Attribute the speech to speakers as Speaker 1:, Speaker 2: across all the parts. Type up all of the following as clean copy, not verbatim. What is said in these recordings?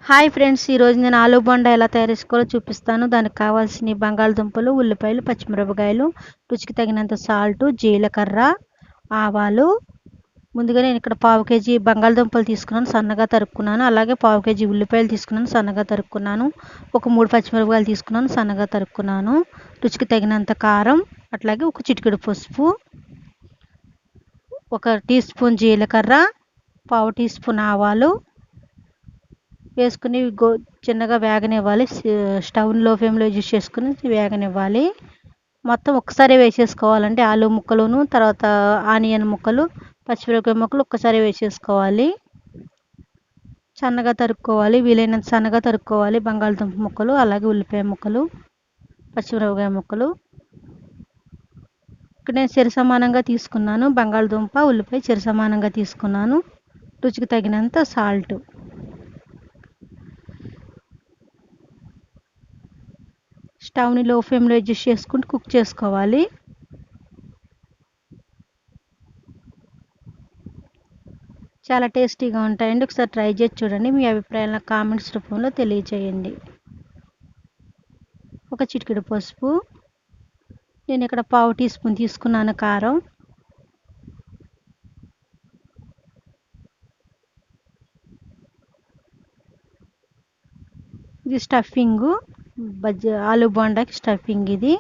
Speaker 1: Hi friends, ఈరోజు నేను ఆలు బొండా ఎలా తయారు చేసుకోవాలో చూపిస్తాను. దానికి కావాల్సిన బంగాళదుంపలు, ఉల్లిపాయలు, పచ్చిమిరపకాయలు, రుచికి తగినంత సాల్ట్, జీలకర్ర, ఆవాలు. ముందుగా నేను ఇక్కడ పావు కేజీ బంగాళదుంపలు తీసుకున్నాను, సన్నగా తరుక్కున్నాను. అలాగే పావు కేజీ ఉల్లిపాయలు తీసుకున్నాను, సన్నగా తరుక్కున్నాను. ఒక 3 పచ్చిమిరపకాయలు తీసుకున్నాను, సన్నగా తరుక్కున్నాను. రుచికి తగినంత కారం, అట్లాగే ఒక చిటికెడు పసుపు, 1 టీ స్పూన్ జీలకర్ర, పావు టీ స్పూన్ ఆవాలు వేసుకుని చిన్నగా వేగనివ్వాలి. స్టవ్ని లో ఫ్లేమ్లో యూజ్ చేసుకుని వేగనివ్వాలి. మొత్తం ఒక్కసారి వేసేసుకోవాలంటే ఆలు ముక్కలును, తర్వాత ఆనియన్ ముక్కలు, పచ్చిమిరపకాయ ముక్కలు ఒక్కసారి వేసేసుకోవాలి. సన్నగా తరుక్కోవాలి, వీలైనంత సన్నగా తరుక్కోవాలి బంగాళదుంప ముక్కలు, అలాగే ఉల్లిపాయ ముక్కలు, పచ్చిమిరపకాయ ముక్కలు. ఇక్కడ నేను సరిసమానంగా తీసుకున్నాను. బంగాళదుంప, ఉల్లిపాయ సరిసమానంగా తీసుకున్నాను. రుచికి తగినంత సాల్ట్. స్టవ్ని లో ఫ్లేమ్లో అడ్జస్ట్ చేసుకుంటూ కుక్ చేసుకోవాలి. చాలా టేస్టీగా ఉంటాయండి. ఒకసారి ట్రై చేసి చూడండి. మీ అభిప్రాయాలను కామెంట్స్ రూపంలో తెలియచేయండి. ఒక చిటికెడు పసుపు, నేను ఇక్కడ పావు టీ స్పూన్ తీసుకున్నాను కారం, ఇది స్టఫింగ్, ఆలు బొండాకి స్టఫింగ్ ఇది.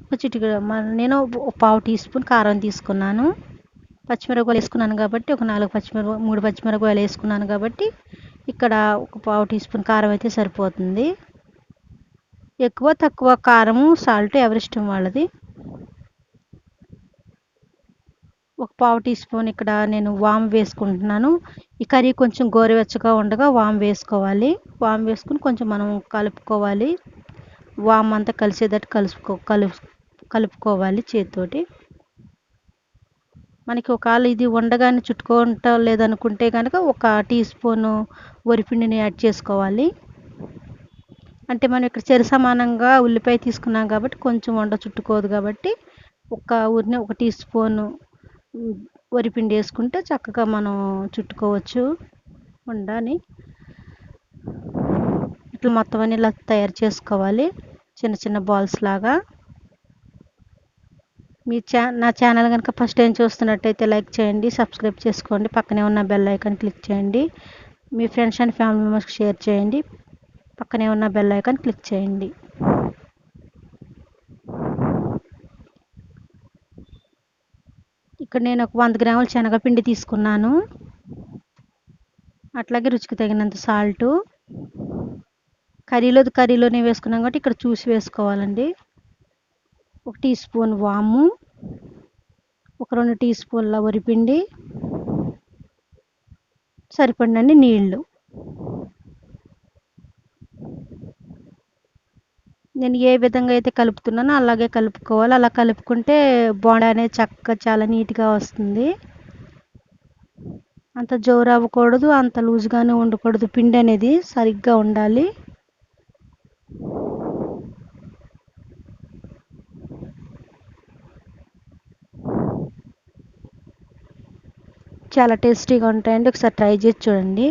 Speaker 1: ఒక చిటికెడు నేను పావు టీ స్పూన్ కారం తీసుకున్నాను. పచ్చిమిరపకాయలు వేసుకున్నాను కాబట్టి ఒక 3 పచ్చిమిరపకాయలు వేసుకున్నాను కాబట్టి ఇక్కడ ఒక పావు టీ స్పూన్ కారం అయితే సరిపోతుంది. ఎక్కువ తక్కువ కారము సాల్ట్ ఎవరిష్టం వాళ్ళది. ఒక పావు టీ స్పూన్ ఇక్కడ నేను వాము వేసుకుంటున్నాను. ఈ కర్రీ కొంచెం గోరువెచ్చగా ఉండగా వాము వేసుకోవాలి. వాము వేసుకుని కొంచెం మనం కలుపుకోవాలి. వాము అంతా కలిసేటట్టు కలుపుకోవాలి చేతితోటి. మనకి ఒకవేళ ఇది ఉండగానే చుట్టుకుంటా లేదనుకుంటే కనుక ఒక టీ స్పూను వరిపిండిని యాడ్ చేసుకోవాలి. అంటే మనం ఇక్కడ సరి సమానంగా ఉల్లిపాయ తీసుకున్నాం కాబట్టి కొంచెం వండ చుట్టుకోదు కాబట్టి ఒక టీ స్పూను వరిపిండి వేసుకుంటే చక్కగా మనం చుట్టుకోవచ్చు ఉండని. ఇట్లా మొత్తం అన్ని ఇలా తయారు చేసుకోవాలి, చిన్న చిన్న బాల్స్ లాగా. నా ఛానల్ కనుక ఫస్ట్ టైం చూస్తున్నట్టయితే లైక్ చేయండి, సబ్స్క్రైబ్ చేసుకోండి, పక్కనే ఉన్న బెల్ ఐకాన్ క్లిక్ చేయండి, మీ ఫ్రెండ్స్ అండ్ ఫ్యామిలీ మెంబర్స్కి షేర్ చేయండి, పక్కనే ఉన్న బెల్ ఐకాన్ క్లిక్ చేయండి. ఇక్కడ నేను ఒక 100 గ్రాముల శనగపిండి తీసుకున్నాను, అట్లాగే రుచికి తగినంత సాల్టు. కర్రీలోనే వేసుకున్నాం కాబట్టి ఇక్కడ చూసి వేసుకోవాలండి. 1 టీ స్పూన్ వాము, ఒక 2 టీ స్పూన్ల వరిపిండి, సరిపడినన్ని నీళ్లు. నేను ఏ విధంగా అయితే కలుపుతున్నానో అలాగే కలుపుకోవాలి. అలా కలుపుకుంటే బోండా అనేది చాలా నీట్గా వస్తుంది. అంత జోరు అవ్వకూడదు, అంత లూజ్గానే ఉండకూడదు. పిండి అనేది సరిగ్గా ఉండాలి. చాలా టేస్టీగా ఉంటాయండి, ఒకసారి ట్రై చేసి చూడండి.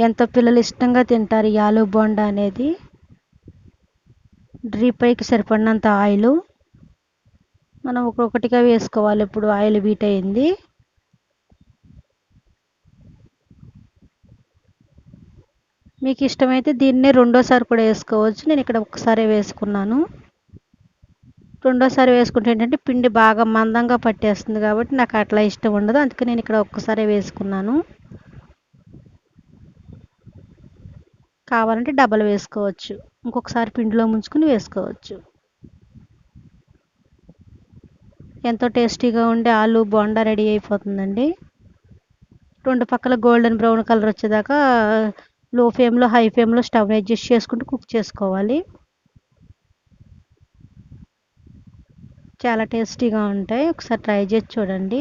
Speaker 1: ఎంతో పిల్లలు ఇష్టంగా తింటారు ఈ ఆలు బోండా అనేది. డీప్ ఫ్రైకి సరిపడినంత ఆయిల్ మనం ఒక్కొక్కటిగా వేసుకోవాలి. ఇప్పుడు ఆయిల్ హీట్ అయింది. మీకు ఇష్టమైతే దీన్నే రెండోసారి కూడా వేసుకోవచ్చు. నేను ఇక్కడ ఒక్కసారి వేసుకున్నాను. రెండోసారి వేసుకుంటే ఏంటంటే పిండి బాగా మందంగా పట్టేస్తుంది కాబట్టి నాకు అట్లా ఇష్టం ఉండదు. అందుకే నేను ఇక్కడ ఒక్కసారి వేసుకున్నాను. కావాలంటే డబల్ వేసుకోవచ్చు, ఇంకొకసారి పిండిలో ముంచుకుని వేసుకోవచ్చు. ఎంతో టేస్టీగా ఉండే ఆలు బోండా రెడీ అయిపోతుందండి. 2 పక్కల గోల్డెన్ బ్రౌన్ కలర్ వచ్చేదాకా లో ఫ్లేమ్లో హై ఫ్లేమ్లో స్టవ్ అడ్జస్ట్ చేసుకుంటూ కుక్ చేసుకోవాలి. చాలా టేస్టీగా ఉంటాయి, ఒకసారి ట్రై చేసి చూడండి.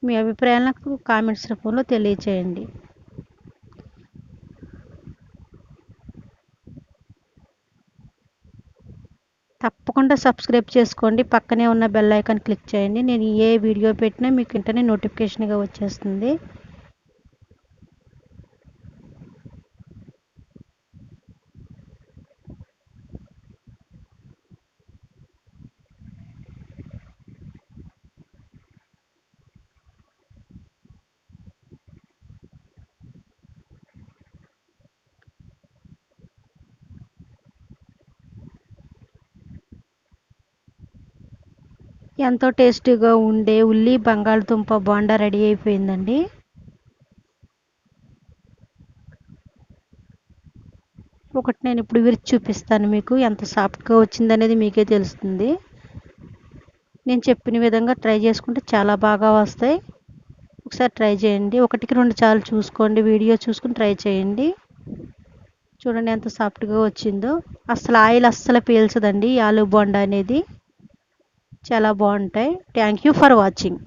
Speaker 1: మీ అభిప్రాయాలను కామెంట్స్ రూపంలో తెలియచేయండి. తప్పకుండా సబ్స్క్రైబ్ చేసుకోండి. పక్కనే ఉన్న బెల్ ఐకాన్ క్లిక్ చేయండి. నేను ఏ వీడియో పెట్టినా మీకు వెంటనే నోటిఫికేషన్గా వచ్చేస్తుంది. ఎంతో టేస్టీగా ఉండే ఉల్లి బంగాళదుంప బోండా రెడీ అయిపోయిందండి. ఒకటి నేను ఇప్పుడు విరిచి చూపిస్తాను. మీకు ఎంత సాఫ్ట్గా వచ్చిందనేది మీకే తెలుస్తుంది. నేను చెప్పిన విధంగా ట్రై చేసుకుంటే చాలా బాగా వస్తాయి. ఒకసారి ట్రై చేయండి. 1కి 2 సార్లు చూసుకోండి. వీడియో చూసుకుని ట్రై చేయండి. చూడండి ఎంత సాఫ్ట్గా వచ్చిందో. అసలు ఆయిల్ అస్సలు పీల్చదండి ఈ ఆలు బోండా అనేది. చాలా బాగుంటాయి. Thank you for watching.